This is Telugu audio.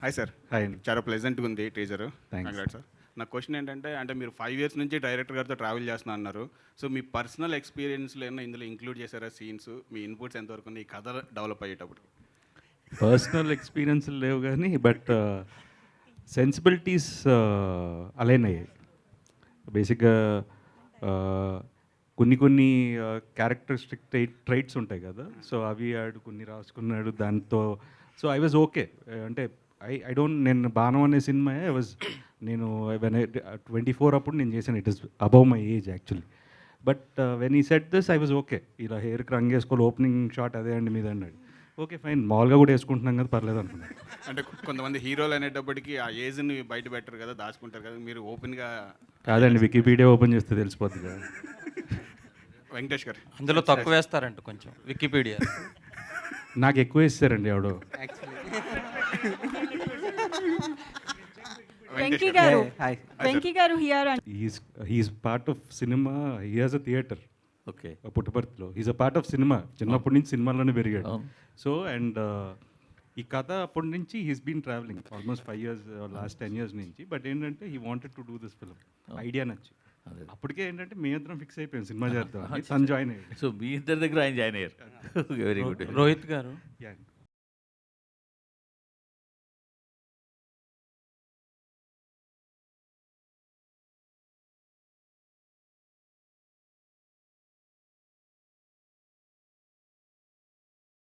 Hi sir. హాయ్ అండి. చాలా ప్లెజెంట్గా ఉంది టీజర్. థ్యాంక్స్. Congrats sir. నా క్వశ్చన్ ఏంటంటే, అంటే మీరు 5 ఇయర్స్ నుంచి డైరెక్టర్ గారితో ట్రావెల్ చేస్తున్నా అన్నారు. సో మీ పర్సనల్ ఎక్స్పీరియన్స్లు ఏమైనా ఇందులో ఇంక్లూడ్ చేశారా? సీన్స్, మీ ఇన్పుట్స్ ఎంతవరకు ఉన్నాయి ఈ కథ డెవలప్ అయ్యేటప్పుడు? పర్సనల్ ఎక్స్పీరియన్స్ లేవు కానీ బట్ సెన్సిబిలిటీస్ అలైన్ అయ్యాయి. బేసిక్గా కొన్ని క్యారెక్టరిస్టిక్ ట్రైట్స్ ఉంటాయి కదా, సో అవి ఆడు కొన్ని రాసుకున్నాడు దాంతో. So I was okay. అంటే ఐ డోంట్, నేను బాణం అనే సినిమా నేను 24 అప్పుడు నేను చేశాను. It is above my age actually. But when ఈ set this I was okay. ఇలా హెయిర్కి రంగు వేసుకోవాలి, ఓపెనింగ్ షాట్ అదే అండి మీద అన్నాడు. ఓకే ఫైన్, మామూలుగా కూడా వేసుకుంటున్నాం కదా, పర్లేదు అనుకున్నాను. అంటే కొంతమంది హీరోలు అనేటప్పటికి ఆ ఏజ్ని బయట పెట్టరు కదా, దాచుకుంటారు కదా, మీరు ఓపెన్గా. కాదండి, వికీపీడియా ఓపెన్ చేస్తే తెలిసిపోతుంది కదా. వెంకటేష్ గారు అందులో తక్కువ వేస్తారంట కొంచెం వికీపీడియా. నాకు ఎక్కువ ఇస్తారండి ఎవడో. వెంకటేష్ వెంకీ గారు. గారు, Venky garu here he's part of cinema. He has a theatre okay. పుట్టపర్తిలో. He's a part of cinema. చిన్నప్పటి నుంచి సినిమాలోనే పెరిగాడు. అవును. సో అండ్ ఈ కథ అప్పటి నుంచి he's been travelling almost 5 years, last 10 years నుంచి. బట్ ఏంటంటే he wanted to do this film. Idea నచ్చి అదే. అప్పటికే ఏంటంటే మేమిద్దరం ఫిక్స్ అయిపోయాం సినిమా చేద్దాం. తను జాయిన్ అయ్యాడు. సో మీ ఇద్దరి దగ్గర ఆయన జాయిన్ అయ్యారు. Very good. రోహిత్ గారు, Yeah.